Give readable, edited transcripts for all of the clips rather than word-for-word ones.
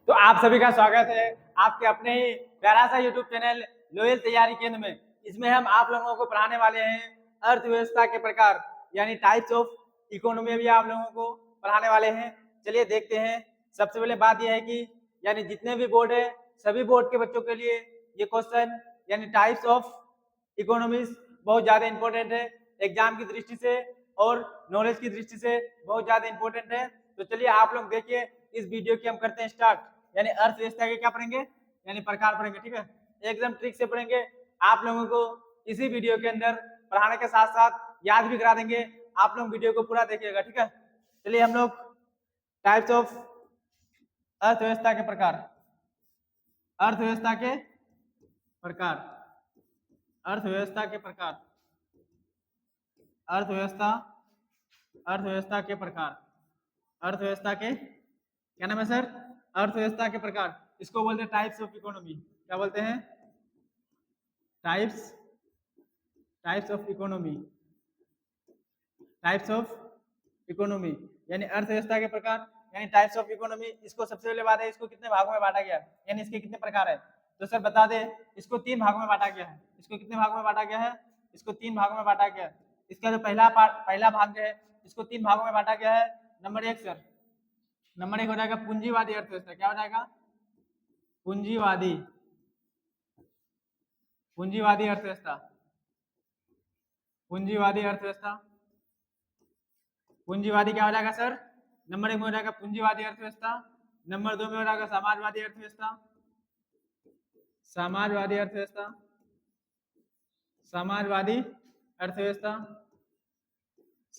तो आप सभी का स्वागत है आपके अपने ही प्यारा सा यूट्यूब चैनल लोयल तैयारी केंद्र में। इसमें हम आप लोगों को पढ़ाने वाले हैं अर्थव्यवस्था के प्रकार यानी टाइप्स ऑफ इकोनॉमी भी आप लोगों को पढ़ाने वाले हैं। चलिए देखते हैं। सबसे पहले बात यह है कि यानी जितने भी बोर्ड है सभी बोर्ड के बच्चों के लिए ये क्वेश्चन यानी टाइप्स ऑफ इकोनॉमिक्स बहुत ज्यादा इंपॉर्टेंट है एग्जाम की दृष्टि से और नॉलेज की दृष्टि से बहुत ज्यादा इंपॉर्टेंट है। तो चलिए आप लोग देखिए इस वीडियो की हम करते हैं स्टार्ट। यानी अर्थव्यवस्था के क्या पढ़ेंगे यानी प्रकार पढ़ेंगे, ठीक है। एकदम ट्रिक से पढ़ेंगे, आप लोगों को इसी वीडियो के अंदर पढ़ाने के साथ साथ याद भी करा देंगे। आप लोग वीडियो को पूरा देखिएगा, ठीक है। चलिए हम लोग टाइप्स ऑफ अर्थव्यवस्था के प्रकार, अर्थव्यवस्था के प्रकार, अर्थव्यवस्था के प्रकार, अर्थव्यवस्था, अर्थव्यवस्था के प्रकार, अर्थव्यवस्था के क्या नाम है सर? अर्थव्यवस्था के प्रकार। इसको बोलते हैं टाइप्स ऑफ इकोनॉमी। क्या बोलते हैं? Types, types of economy, types of economy यानी अर्थव्यवस्था के प्रकार यानी टाइप्स ऑफ इकोनॉमी। इसको सबसे पहले बात है इसको कितने भागों में बांटा गया है यानी इसके कितने प्रकार है। तो सर बता दे इसको 3 भागों में बांटा गया है। इसको कितने भागों में बांटा गया है? इसको 3 भागों में बांटा गया है। इसका जो पहला भाग जो है इसको 3 भागों में बांटा गया है। नंबर 1 सर, नंबर 1 हो जाएगा पूंजीवादी अर्थव्यवस्था। क्या हो जाएगा? पूंजीवादी, पूंजीवादी अर्थव्यवस्था, पूंजीवादी अर्थव्यवस्था। पूंजीवादी क्या हो जाएगा सर? नंबर 1 में हो जाएगा पूंजीवादी अर्थव्यवस्था। नंबर 2 में हो जाएगा समाजवादी अर्थव्यवस्था, समाजवादी अर्थव्यवस्था, समाजवादी अर्थव्यवस्था।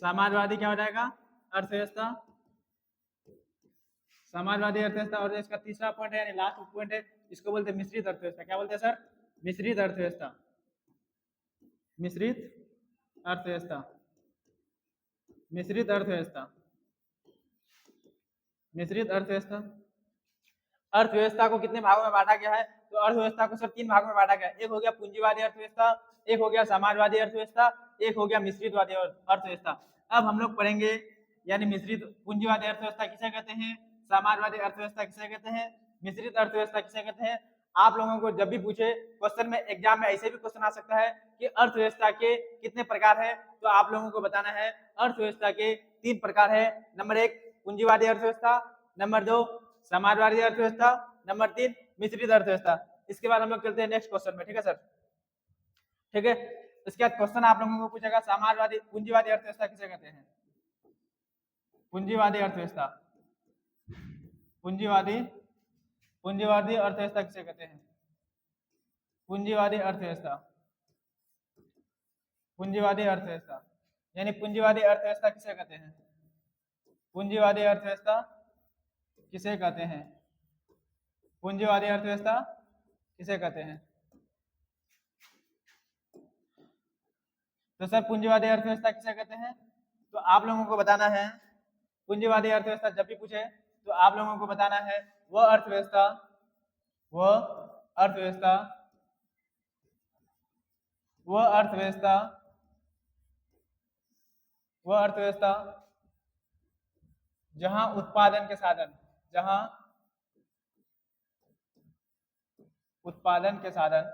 समाजवादी क्या हो जाएगा? अर्थव्यवस्था, समाजवादी अर्थव्यवस्था। और इसका तीसरा पॉइंट है यानी लास्ट पॉइंट है इसको बोलते हैं मिश्रित अर्थव्यवस्था। क्या बोलते हैं सर? मिश्रित अर्थव्यवस्था, मिश्रित अर्थव्यवस्था, मिश्रित अर्थव्यवस्था, मिश्रित अर्थव्यवस्था। अर्थव्यवस्था को कितने भागों में बांटा गया है? तो अर्थव्यवस्था को सर 3 भागों में बांटा गया है। एक हो गया पूंजीवादी अर्थव्यवस्था, एक हो गया समाजवादी अर्थव्यवस्था, एक हो गया मिश्रितवादी अर्थव्यवस्था। अब हम लोग पढ़ेंगे यानी मिश्रित पूंजीवादी अर्थव्यवस्था किसे कहते हैं, समाजवादी अर्थव्यवस्था किसे कहते हैं, मिश्रित अर्थव्यवस्था किसे कहते हैं। आप लोगों को जब भी पूछे क्वेश्चन में एग्जाम में ऐसे भी क्वेश्चन आ सकता है कि अर्थव्यवस्था के कितने प्रकार है, तो आप लोगों को बताना है अर्थव्यवस्था के 3 प्रकार है। नंबर 1 पूंजीवादी अर्थव्यवस्था, नंबर 2 समाजवादी अर्थव्यवस्था, नंबर 3 मिश्रित अर्थव्यवस्था। इसके बाद हम लोग चलते हैं नेक्स्ट क्वेश्चन में, ठीक है सर। ठीक है, इसके बाद क्वेश्चन आप लोगों को पूछेगा समाजवादी पूंजीवादी अर्थव्यवस्था किसे कहते हैं? पूंजीवादी अर्थव्यवस्था, पूंजीवादी, पूंजीवादी अर्थव्यवस्था किसे कहते हैं? पूंजीवादी अर्थव्यवस्था, पूंजीवादी अर्थव्यवस्था यानी पूंजीवादी अर्थव्यवस्था किसे कहते हैं? पूंजीवादी अर्थव्यवस्था किसे कहते हैं? पूंजीवादी अर्थव्यवस्था किसे कहते हैं? तो सर पूंजीवादी अर्थव्यवस्था किसे कहते हैं? तो आप लोगों को बताना है पूंजीवादी अर्थव्यवस्था जब भी पूछे तो आप लोगों को बताना है वह अर्थव्यवस्था, वह अर्थव्यवस्था, वह अर्थव्यवस्था, वह अर्थव्यवस्था जहां उत्पादन के साधन, जहां उत्पादन के साधन,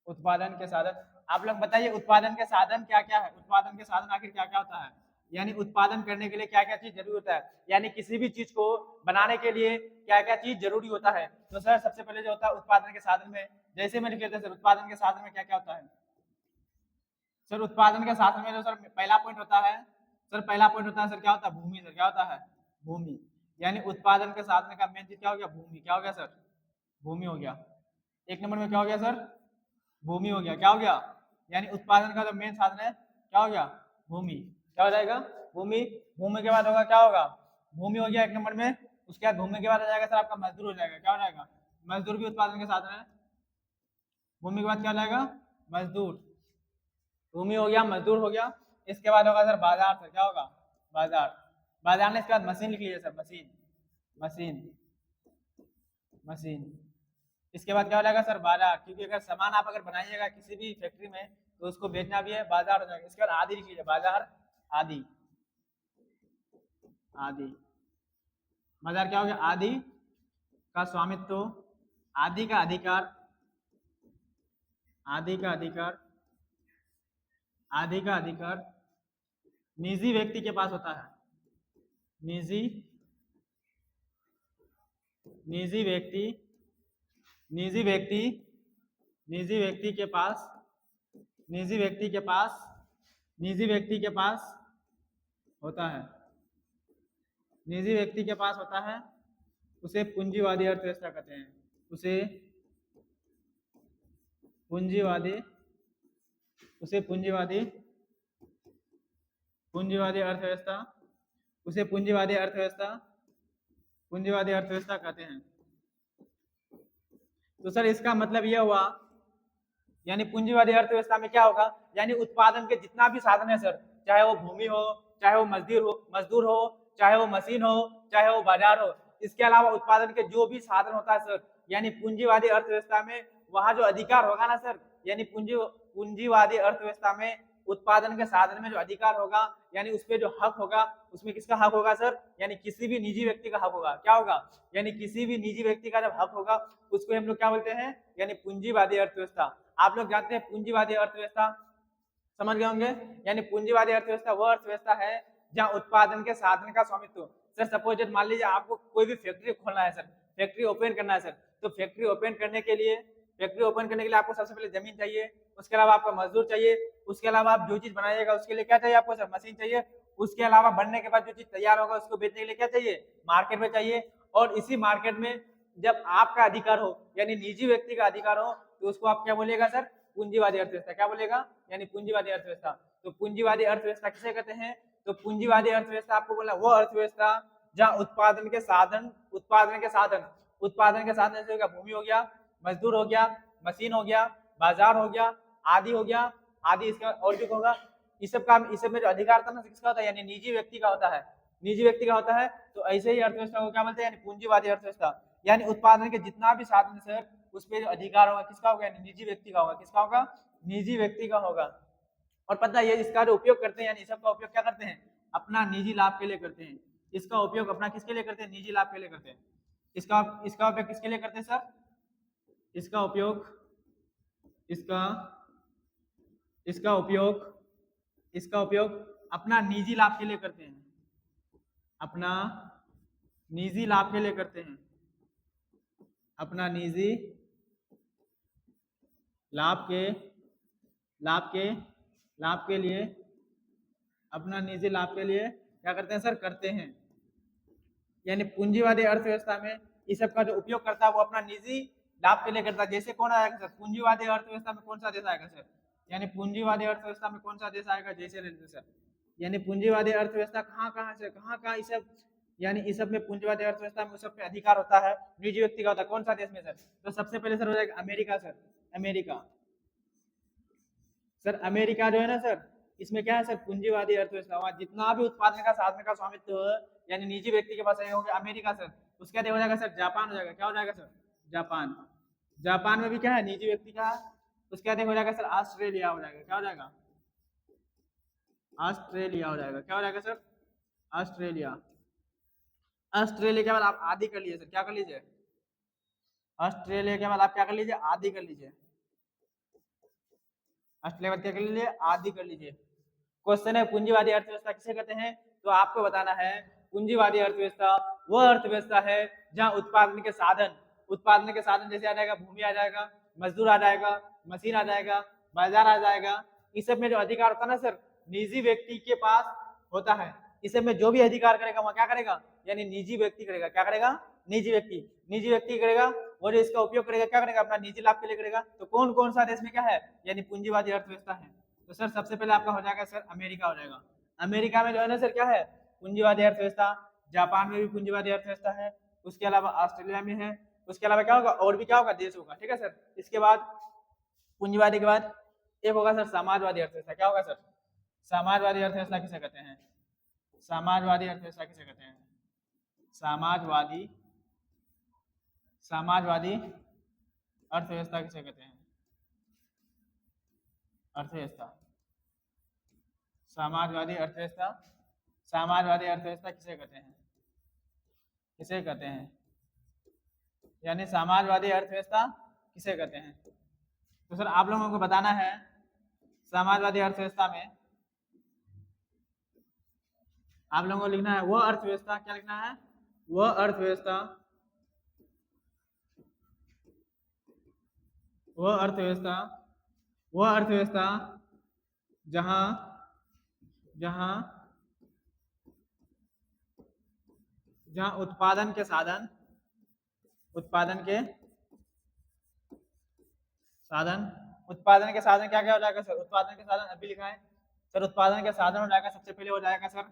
उत्पादन के साधन। आप लोग बताइए उत्पादन के साधन क्या क्या है? उत्पादन के साधन आखिर क्या क्या होता है? यानी उत्पादन करने के लिए क्या क्या चीज जरूरी होता है, यानी किसी भी चीज को बनाने के लिए क्या क्या चीज जरूरी होता है। तो सर सबसे पहले जो होता है उत्पादन के साधन में, जैसे मैंने कहते हैं सर उत्पादन के साधन में क्या क्या होता है। सर उत्पादन के साधन में जो सर पहला पॉइंट होता है, सर पहला पॉइंट होता है सर क्या होता है? भूमि। सर क्या होता है? भूमि। यानी उत्पादन के साधन का मेन चीज क्या हो गया? भूमि। क्या हो गया सर? भूमि हो गया। 1 नंबर में क्या हो गया सर? भूमि हो गया। क्या हो गया? यानी उत्पादन का जो मेन साधन है क्या हो गया? भूमि। क्या हो जाएगा? भूमि। भूमि के बाद होगा क्या होगा? भूमि हो गया 1 नंबर में। उसके बाद भूमि के बाद आ जाएगा सर आपका मजदूर हो जाएगा। क्या हो जाएगा? मजदूर भी उत्पादन के साधन है। भूमि के बाद क्या हो जाएगा? मजदूर। भूमि हो गया, मजदूर हो गया। इसके बाद होगा सर बाजार। सर क्या होगा? बाजार। बाजार ने इसके बाद मशीन लिख लीजिए सर, मशीन, मशीन, मशीन। इसके बाद क्या हो जाएगा सर? बाजार, क्योंकि अगर सामान आप अगर बनाइएगा किसी भी फैक्ट्री में तो उसको बेचना भी है, बाजार हो जाएगा। इसके बाद आदि लिख लीजिए, बाजार, आदि, आदि। बाजार क्या हो गया? आदि। का स्वामित्व, आदि का अधिकार, आदि का अधिकार, आदि का अधिकार निजी व्यक्ति के पास होता है। निजी निजी व्यक्ति निजी व्यक्ति निजी व्यक्ति के पास निजी व्यक्ति के पास निजी व्यक्ति के पास होता है। निजी व्यक्ति के पास होता है, उसे पूंजीवादी अर्थव्यवस्था कहते हैं। उसे पूंजीवादी पूंजीवादी अर्थव्यवस्था उसे पूंजीवादी अर्थव्यवस्था कहते हैं। तो सर इसका मतलब यह हुआ, यानी पूंजीवादी अर्थव्यवस्था में क्या होगा, यानी उत्पादन के जितना भी साधन है सर, चाहे वो भूमि हो, चाहे वो मजदूर हो, चाहे वो मशीन हो, चाहे वो बाजार हो, इसके अलावा उत्पादन के जो भी साधन होता है सर, यानी पूंजीवादी अर्थव्यवस्था में वहां जो अधिकार होगा ना सर, यानी पूंजीवादी अर्थव्यवस्था में उत्पादन के साधन में जो अधिकार होगा, यानी उसपे जो हक होगा, उसमें किसका हक होगा सर, यानी किसी भी निजी व्यक्ति का हक होगा। क्या होगा, यानी किसी भी निजी व्यक्ति का जब हक होगा, उसको हम लोग क्या बोलते हैं, यानी पूंजीवादी अर्थव्यवस्था। आप लोग जानते हैं पूंजीवादी अर्थव्यवस्था, समझ गए होंगे। यानी पूंजीवादी अर्थव्यवस्था वह अर्थव्यवस्था है जहां उत्पादन के साधन का स्वामित्व। सर सपोज मान लीजिए आपको कोई भी फैक्ट्री खोलना है सर, फैक्ट्री ओपन करना है सर, तो फैक्ट्री ओपन करने के लिए आपको सबसे पहले जमीन चाहिए, उसके अलावा आपका मजदूर चाहिए, उसके अलावा आप जो चीज बनाइएगा उसके लिए क्या चाहिए आपको सर, मशीन चाहिए। उसके अलावा बनने के बाद जो चीज तैयार होगा उसको बेचने के लिए क्या चाहिए, मार्केट में चाहिए। और इसी मार्केट में जब आपका अधिकार हो, यानी निजी व्यक्ति का अधिकार हो, तो उसको आप क्या बोलिएगा सर, पूंजीवादी अर्थव्यवस्था। क्या बोलेगा, यानी पूंजीवादी अर्थव्यवस्था। तो पूंजीवादी अर्थव्यवस्था किसे कहते हैं, तो पूंजीवादी अर्थव्यवस्था आपको बोला वो अर्थव्यवस्था जहां उत्पादन के साधन जैसे हो गया, भूमि हो गया, मजदूर हो गया, मशीन हो गया, बाजार हो गया, आदि हो गया, आदि इसका और जो होगा, इस सब में जो अधिकार था ना किसका होता है, यानी निजी व्यक्ति का होता है, निजी व्यक्ति का होता है। तो ऐसे ही अर्थव्यवस्था को क्या बोलते हैं, यानी पूंजीवादी अर्थव्यवस्था। यानी उत्पादन के जितना भी साधन सर, उस पर जो अधिकार होगा किसका होगा, यानी निजी व्यक्ति का होगा। किसका होगा, निजी व्यक्ति का होगा। और पता है इसका जो उपयोग करते हैं, यानी सबका उपयोग क्या करते हैं, अपना निजी लाभ के लिए करते हैं। इसका उपयोग अपना किसके लिए करते हैं, निजी लाभ के लिए करते हैं। इसका उपयोग किसके लिए करते हैं सर, इसका उपयोग अपना निजी लाभ के लिए करते हैं, अपना निजी लाभ के लिए करते हैं, अपना निजी लाभ के लिए अपना निजी लाभ के लिए क्या करते हैं सर, करते हैं। यानी पूंजीवादी अर्थव्यवस्था में इस सब का जो उपयोग करता है वो अपना निजी लाभ के लिए करता है। जैसे कौन आएगा सर, पूंजीवादी अर्थव्यवस्था में कौन सा देश आएगा सर, यानी पूंजीवादी अर्थव्यवस्था में कौन सा देश आएगा, जैसे सर, यानी पूंजीवादी अर्थव्यवस्था कहाँ से कहाँ इस सब, यानी इस सब में पूंजीवादी अर्थव्यवस्था में उस सब पे अधिकार होता है, निजी व्यक्ति का होता है। कौन सा देश में सर, तो सबसे पहले सर हो जाएगा America sir, America sir, America जो है ना सर, इसमें क्या है सर, पूंजीवादी अर्थव्यवस्था हुआ, जितना भी उत्पादन का साधन का स्वामित्व यानी निजी व्यक्ति के पास हो गया अमेरिका सर। उसके बाद हो जाएगा सर जापान हो जाएगा। क्या हो जाएगा सर, जापान। जापान में भी क्या है, निजी व्यक्ति का। उसके बाद हो जाएगा सर ऑस्ट्रेलिया हो जाएगा। क्या हो जाएगा, ऑस्ट्रेलिया हो जाएगा। क्या हो जाएगा सर, ऑस्ट्रेलिया। ऑस्ट्रेलिया के बाद आप आदि कर लीजिए सर, क्या कर लीजिए, ऑस्ट्रेलिया के बाद आप क्या कर लीजिए, आदि कर लीजिए। ऑस्ट्रेलिया क्या कर लीजिए, आदि कर लीजिए। क्वेश्चन है पूंजीवादी अर्थव्यवस्था किसे कहते हैं, तो आपको बताना है पूंजीवादी अर्थव्यवस्था वह अर्थव्यवस्था है जहां उत्पादन के साधन जैसे आ जाएगा, भूमि आ जाएगा, मजदूर आ जाएगा, मशीन आ जाएगा, बाजार आ जाएगा। इस सब में जो अधिकार होता है ना सर, निजी व्यक्ति के पास होता है। इस सब में जो भी अधिकार करेगा वह क्या करेगा, यानी निजी व्यक्ति करेगा। क्या करेगा, निजी व्यक्ति करेगा। और इसका उपयोग करेगा, क्या करेगा, अपना निजी लाभ के लिए करेगा। तो कौन कौन सा देश में क्या है, यानी पूंजीवादी अर्थव्यवस्था है। तो सर सबसे पहले आपका हो जाएगा सर अमेरिका हो जाएगा। अमेरिका में जो है ना सर क्या है, पूंजीवादी अर्थव्यवस्था। जापान में भी पूंजीवादी अर्थव्यवस्था है। उसके अलावा ऑस्ट्रेलिया में है। उसके अलावा क्या होगा, और भी क्या होगा, देश होगा। ठीक है सर। इसके बाद पूंजीवादी के बाद एक होगा सर समाजवादी अर्थव्यवस्था। क्या होगा सर, समाजवादी अर्थव्यवस्था किसे कहते हैं, समाजवादी अर्थव्यवस्था किसे कहते हैं, समाजवादी अर्थव्यवस्था किसे कहते हैं, अर्थव्यवस्था, समाजवादी अर्थव्यवस्था किसे कहते हैं, यानी समाजवादी अर्थव्यवस्था किसे कहते हैं? तो सर आप लोगों को बताना है समाजवादी अर्थव्यवस्था में आप लोगों को लिखना है वह अर्थव्यवस्था, क्या लिखना है? वह अर्थव्यवस्था, वह अर्थव्यवस्था, वह अर्थव्यवस्था जहां जहां जहां उत्पादन के साधन उत्पादन के क्या क्या हो जाएगा सर? उत्पादन के साधन अभी लिखा है सर। उत्पादन के साधन हो जाएगा, सबसे पहले हो जाएगा सर,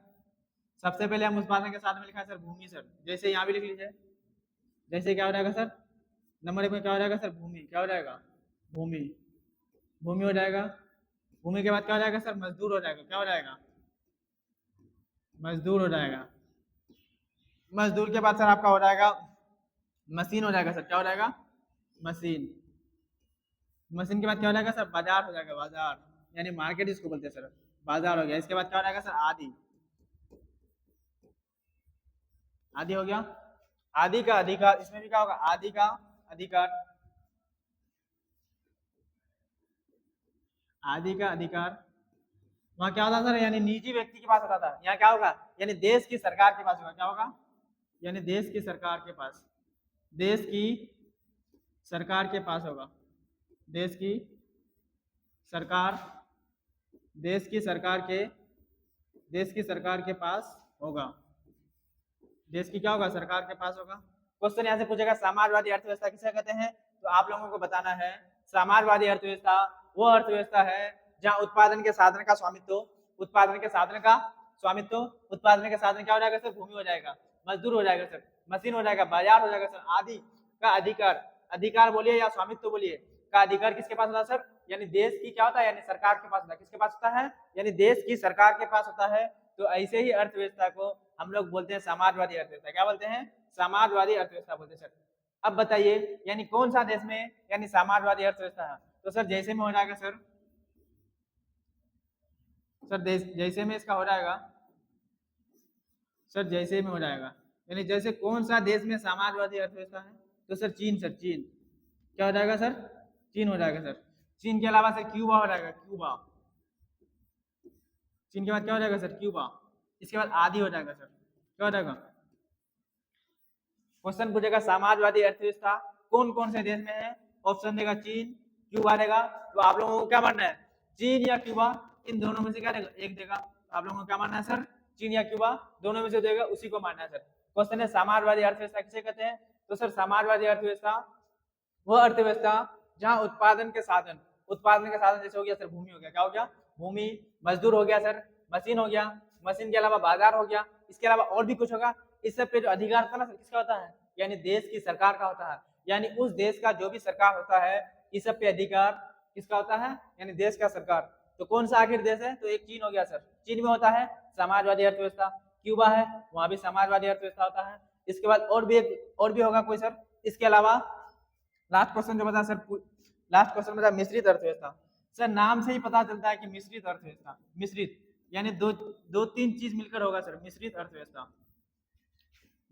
सबसे पहले हम उत्पादन के साधन में लिखा है सर भूमि सर, जैसे यहाँ भी लिख लीजिए। जैसे क्या हो जाएगा सर? नंबर 1 में क्या हो जाएगा सर? भूमि। क्या हो जाएगा? भूमि। भूमि हो जाएगा। भूमि के बाद क्या हो जाएगा सर? मजदूर हो जाएगा। क्या हो जाएगा? मजदूर हो जाएगा। मजदूर के बाद सर आपका हो जाएगा मशीन हो जाएगा सर। क्या हो जाएगा? मशीन। मशीन के बाद क्या हो जाएगा सर? बाजार हो जाएगा। बाजार यानी मार्केट इसको बोलते हैं सर, बाजार हो गया। इसके बाद क्या हो जाएगा सर? आदि। आदि हो गया। आदि का अधिकार, इसमें भी क्या होगा? आदि का अधिकार। आदि का अधिकार वहां क्या होता सर? यानी निजी व्यक्ति के पास होता था। यहाँ क्या होगा? यानी देश की सरकार के पास होगा। क्या होगा? यानी देश की सरकार के पास, देश की सरकार के पास होगा। देश की सरकार, देश की सरकार के, देश की सरकार के पास होगा। देश की क्या होगा? सरकार के पास होगा। क्वेश्चन यहाँ से पूछेगा समाजवादी अर्थव्यवस्था किसे कहते हैं? तो आप लोगों को बताना है समाजवादी अर्थव्यवस्था वो अर्थव्यवस्था है जहाँ उत्पादन के साधन का स्वामित्व, उत्पादन के साधन का स्वामित्व, उत्पादन के साधन क्या हो जाएगा सर? भूमि हो जाएगा, मजदूर हो जाएगा सर, मशीन हो जाएगा, बाजार हो जाएगा सर, आदि का अधिकार, अधिकार बोलिए या स्वामित्व बोलिए, का अधिकार किसके पास होता है सर? यानी देश की क्या होता है? यानी सरकार के पास होता है। किसके पास होता है? यानी देश की सरकार के पास होता है। तो ऐसे ही अर्थव्यवस्था को हम लोग बोलते हैं समाजवादी अर्थव्यवस्था। क्या बोलते हैं? समाजवादी अर्थव्यवस्था बोलते हैं सर। अब बताइए यानी कौन सा देश में यानी समाजवादी अर्थव्यवस्था है? तो सर जैसे में हो जाएगा सर, सर जैसे में इसका हो जाएगा सर, जैसे में हो जाएगा। यानी जैसे कौन सा देश में समाजवादी अर्थव्यवस्था है? तो सर चीन सर, चीन। क्या हो जाएगा सर? चीन हो जाएगा सर। चीन के अलावा सर क्यूबा हो जाएगा, क्यूबा। चीन के बाद क्या हो जाएगा सर? क्यूबा। इसके बाद आदि हो जाएगा सर। क्या हो जाएगा? क्वेश्चन पूछेगा समाजवादी अर्थव्यवस्था कौन कौन से देश में है? ऑप्शन देगा चीन, क्यूबा देगा। तो आप लोगों को क्या मानना है? चीन या क्यूबा, इन दोनों में से क्या देगा? एक देगा। आप लोगों को क्या मानना है सर? चीन या क्यूबा, दोनों में से देगा, उसी को मानना है सर। क्वेश्चन है समाजवादी अर्थव्यवस्था किसे कहते हैं? तो सर समाजवादी अर्थव्यवस्था वह अर्थव्यवस्था जहां उत्पादन के साधन, उत्पादन के साधन जैसे हो गया सर भूमि हो गया, क्या हो गया? भूमि, मजदूर हो गया सर, मशीन हो गया, मशीन के अलावा बाजार हो गया, इसके अलावा और भी कुछ होगा। इस सब पे जो अधिकार होता है ना सर, किसका होता है? यानी देश की सरकार का होता है। यानी उस देश का जो भी सरकार होता है, इस सब पे अधिकार किसका होता है? यानी देश का सरकार। तो कौन सा आखिर देश है? तो एक चीन हो गया सर, चीन में होता है समाजवादी अर्थव्यवस्था। क्यूबा है, वहां भी समाजवादी अर्थव्यवस्था होता है। इसके बाद और भी होगा कोई सर? इसके अलावा लास्ट क्वेश्चन जो बता सर, लास्ट क्वेश्चन बता मिश्रित अर्थव्यवस्था। सर नाम से ही पता चलता है कि मिश्रित अर्थव्यवस्था, मिश्रित यानी दो तीन चीज मिलकर होगा सर, मिश्रित अर्थव्यवस्था।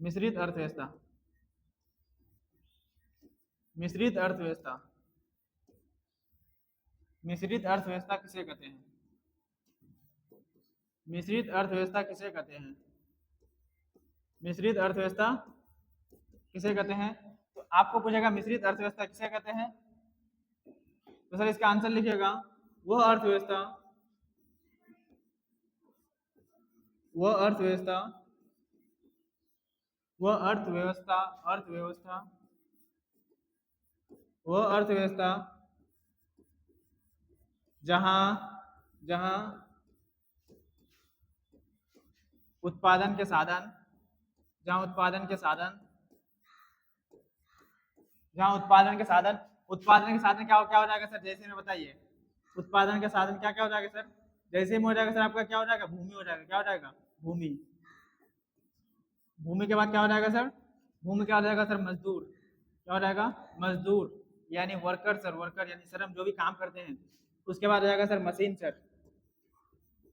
मिश्रित अर्थव्यवस्था, मिश्रित अर्थव्यवस्था, मिश्रित अर्थव्यवस्था किसे कहते हैं? मिश्रित अर्थव्यवस्था किसे कहते हैं? मिश्रित अर्थव्यवस्था किसे कहते हैं? तो आपको पूछेगा मिश्रित अर्थव्यवस्था किसे कहते हैं? तो सर इसका आंसर लिखिएगा वह अर्थव्यवस्था, वह अर्थव्यवस्था, वह अर्थव्यवस्था, अर्थव्यवस्था, वह अर्थव्यवस्था जहां जहां उत्पादन के साधन, जहां उत्पादन के साधन, जहां उत्पादन के साधन, उत्पादन के साधन क्या हो जाएगा सर? जैसे में बताइए उत्पादन के साधन क्या क्या हो जाएगा सर? जैसे में हो जाएगा सर आपका क्या हो जाएगा? भूमि हो जाएगा। क्या हो जाएगा? भूमि। भूमि के बाद क्या हो जाएगा सर? भूमि क्या हो जाएगा सर? मजदूर। क्या हो जाएगा? मजदूर यानी वर्कर सर, वर्कर यानी सर हम जो भी काम करते हैं। उसके बाद हो जाएगा सर मशीन सर,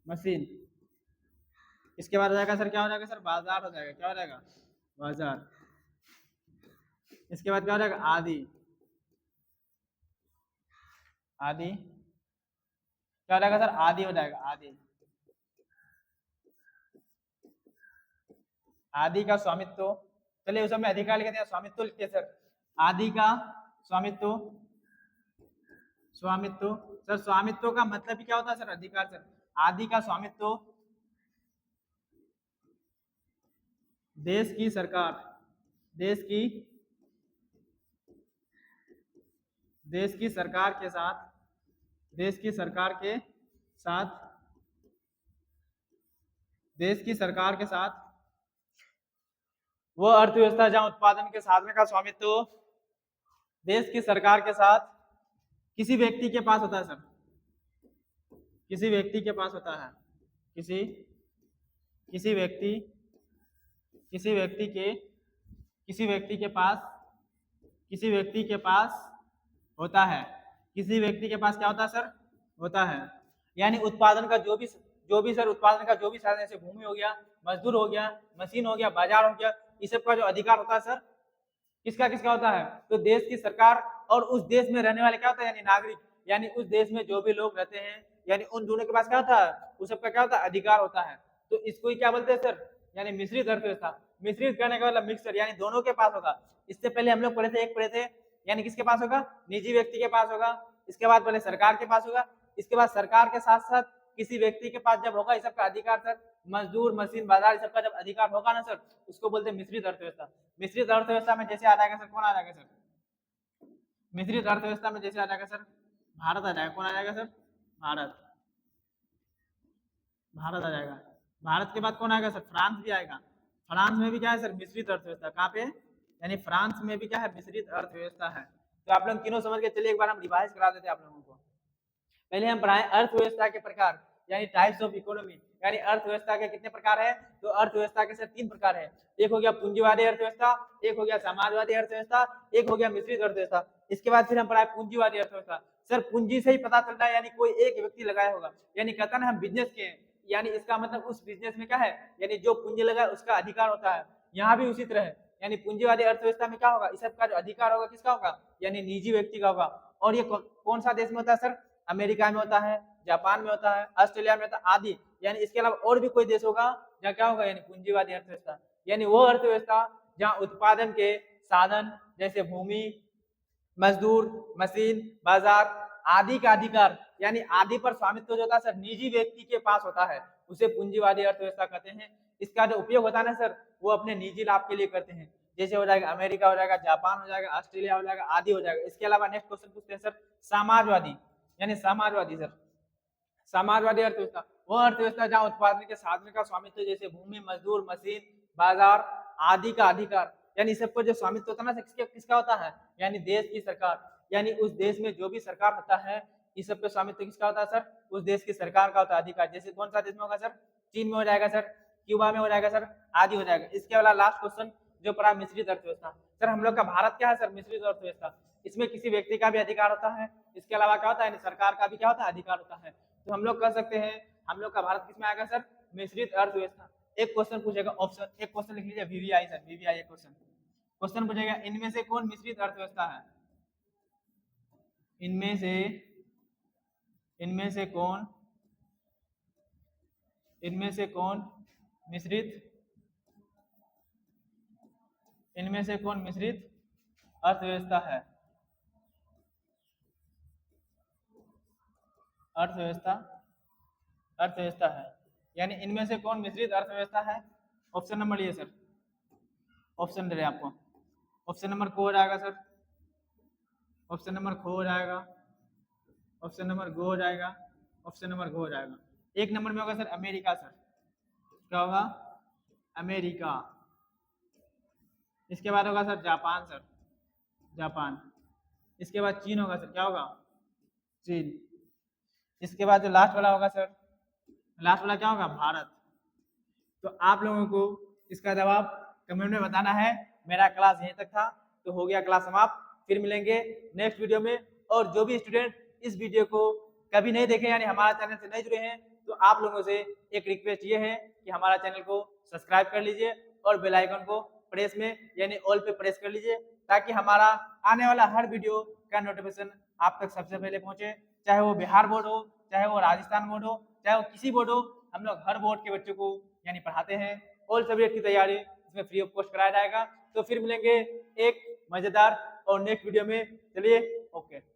मशीन। इसके बाद हो जाएगा सर क्या हो जाएगा सर? बाजार हो जाएगा। क्या हो जाएगा? बाजार। इसके बाद क्या हो जाएगा आदि, आदि क्या हो जाएगा सर आदि हो जाएगा आदि, आदि का स्वामित्व, चलिए उस समय अधिकार लिखते हैं स्वामित्व लिखते हैं सर, आदि का स्वामित्व, स्वामित्व सर स्वामित्व का मतलब भी क्या होता है सर अधिकार सर, आदि का स्वामित्व देश की सरकार, देश की सरकार के साथ, देश की सरकार के साथ, देश की सरकार के साथ वो अर्थव्यवस्था जहां उत्पादन के साधन का स्वामित्व देश की सरकार के साथ किसी व्यक्ति के पास होता है सर, किसी व्यक्ति के पास होता है, किसी व्यक्ति के पास, किसी व्यक्ति के पास होता है, किसी व्यक्ति के पास क्या होता है सर होता है, यानी उत्पादन का जो भी सर उत्पादन का जो भी साधन जैसे भूमि हो गया, मजदूर हो गया, मशीन हो गया, बाजार हो गया, इस सब का जो अधिकार होता है सर किसका किसका होता है, तो देश की सरकार और उस देश में रहने वाले क्या होता है यानी नागरिक, यानी उस देश में जो भी लोग रहते हैं यानी उन दोनों के पास क्या होता है उस सबका क्या होता है अधिकार होता है। तो इसको ही क्या बोलते हैं सर यानी मिश्रित अर्थव्यवस्था, मिश्रित करने का मतलब मिक्सर यानी दोनों के पास होगा। इससे पहले हम लोग पढ़े थे यानी किसके पास होगा निजी व्यक्ति के पास होगा, इसके बाद पहले सरकार के पास होगा, इसके बाद सरकार के साथ साथ किसी व्यक्ति के पास जब होगा इस सबका अधिकार सर, मजदूर मशीन बाजार इस सबका जब अधिकार होगा ना सर उसको बोलते हैं मिश्रित अर्थव्यवस्था। मिश्रित अर्थव्यवस्था में जैसे आ जाएगा सर कौन आ जाएगा सर, मिश्रित अर्थव्यवस्था में जैसे आ जाएगा सर भारत आ जाएगा, कौन आ जाएगा सर भारत, भारत आ जाएगा। भारत के बाद कौन आएगा सर फ्रांस भी आएगा, फ्रांस में भी क्या है सर मिश्रित अर्थव्यवस्था, कहाँ पे यानी फ्रांस में भी क्या है मिश्रित अर्थव्यवस्था है। तो आप लोग तीनों समझ के चलिए एक बार हम रिवाइज करा देते हैं आप लोगों को। पहले हम पढ़ाएं अर्थव्यवस्था के प्रकार यानी टाइप्स ऑफ इकोनॉमी, यानी अर्थव्यवस्था के कितने प्रकार है, तो अर्थव्यवस्था के सर 3 प्रकार है, एक हो गया पूंजीवादी अर्थव्यवस्था, एक हो गया समाजवादी अर्थव्यवस्था, एक हो गया मिश्रित अर्थव्यवस्था। इसके बाद फिर हम पढ़ाए पूंजीवादी अर्थव्यवस्था। सर पूंजी से ही पता चलता है यानी कोई एक व्यक्ति लगाया होगा, यानी कहता ना हम बिजनेस के हैं यानी इसका मतलब उस बिजनेस में क्या है यानी जो पूंजी लगा उसका अधिकार होता है, यहाँ भी उसी तरह है यानी पूंजीवादी अर्थव्यवस्था में क्या होगा इस सब का जो अधिकार होगा किसका होगा यानी निजी व्यक्ति का होगा। और ये कौन सा देश में होता है सर, अमेरिका में होता है, जापान में होता है, ऑस्ट्रेलिया में होता है आदि, यानी इसके अलावा और भी कोई देश होगा जहाँ क्या होगा यानी पूंजीवादी अर्थव्यवस्था, यानी वो अर्थव्यवस्था जहाँ उत्पादन के साधन जैसे भूमि मजदूर मशीन बाजार आदि का अधिकार यानी आदि पर स्वामित्व जो होता है सर निजी व्यक्ति के पास होता है उसे पूंजीवादी अर्थव्यवस्था कहते हैं। इसका जो उपयोग होता है ना सर वो अपने निजी लाभ के लिए करते हैं, जैसे हो जाएगा अमेरिका हो जाएगा, जापान हो जाएगा, ऑस्ट्रेलिया हो जाएगा आदि हो जाएगा। इसके अलावा नेक्स्ट क्वेश्चन पूछते हैं सर समाजवादी, यानी समाजवादी सर समाजवादी अर्थव्यवस्था वो अर्थव्यवस्था जहाँ उत्पादन के साधन का स्वामित्व जैसे भूमि मजदूर मशीन बाजार आदि का अधिकार यानी सब पर जो स्वामित्व होता है ना किसका होता है यानी देश की सरकार, यानी उस देश में जो भी सरकार होता है इस सब पे स्वामित्व किसका होता है सर उस देश की सरकार का होता है अधिकार। जैसे कौन सा देश में होगा सर, चीन में हो जाएगा सर, क्यूबा में हो जाएगा सर आदि हो जाएगा। इसके अलावा लास्ट क्वेश्चन जो पढ़ा मिश्रित अर्थव्यवस्था, सर हम लोग का भारत क्या है सर मिश्रित अर्थव्यवस्था, इसमें किसी व्यक्ति का भी अधिकार होता है, इसके अलावा क्या होता है सरकार का भी क्या होता है अधिकार होता है। तो हम लोग कह सकते हैं हम लोग का भारत किसमें आएगा सर मिश्रित अर्थव्यवस्था। एक क्वेश्चन पूछेगा ऑप्शन, एक क्वेश्चन लिख लीजिए वीवीआई सर, वीवीआई एक क्वेश्चन पूछेगा इनमें से कौन मिश्रित अर्थव्यवस्था है, इनमें से कौन मिश्रित अर्थव्यवस्था है, अर्थव्यवस्था है यानी इनमें से कौन मिश्रित अर्थव्यवस्था है। ऑप्शन नंबर लिए सर, ऑप्शन दे रहे आपको, ऑप्शन नंबर को हो जाएगा सर, ऑप्शन नंबर खो हो जाएगा, ऑप्शन नंबर गो हो जाएगा, ऑप्शन नंबर गो हो जाएगा। एक नंबर में होगा सर अमेरिका सर, क्या होगा अमेरिका। इसके बाद होगा सर जापान सर, जापान। इसके बाद चीन होगा सर, क्या होगा चीन। इसके बाद जो लास्ट वाला होगा सर, लास्ट वाला क्या होगा भारत। तो आप लोगों को इसका जवाब कमेंट में बताना है। मेरा क्लास यहीं तक था, तो हो गया क्लास समाप्त। फिर मिलेंगे नेक्स्ट वीडियो में। और जो भी स्टूडेंट इस वीडियो को कभी नहीं देखे यानी हमारा चैनल से नहीं जुड़े हैं तो आप लोगों से एक रिक्वेस्ट ये है कि हमारा चैनल को सब्सक्राइब कर लीजिए और बेल आइकन को प्रेस में यानी ऑल पे प्रेस कर लीजिए, ताकि हमारा आने वाला हर वीडियो का नोटिफिकेशन आप तक सबसे पहले पहुंचे। चाहे वो बिहार बोर्ड हो, चाहे वो राजस्थान बोर्ड हो, चाहे वो किसी बोर्ड हो, हम लोग हर बोर्ड के बच्चों को यानी पढ़ाते हैं। ऑल सब्जेक्ट की तैयारी इसमें फ्री ऑफ कॉस्ट कराया जाएगा। तो फिर मिलेंगे एक मजेदार और नेक्स्ट वीडियो में। चलिए, ओके।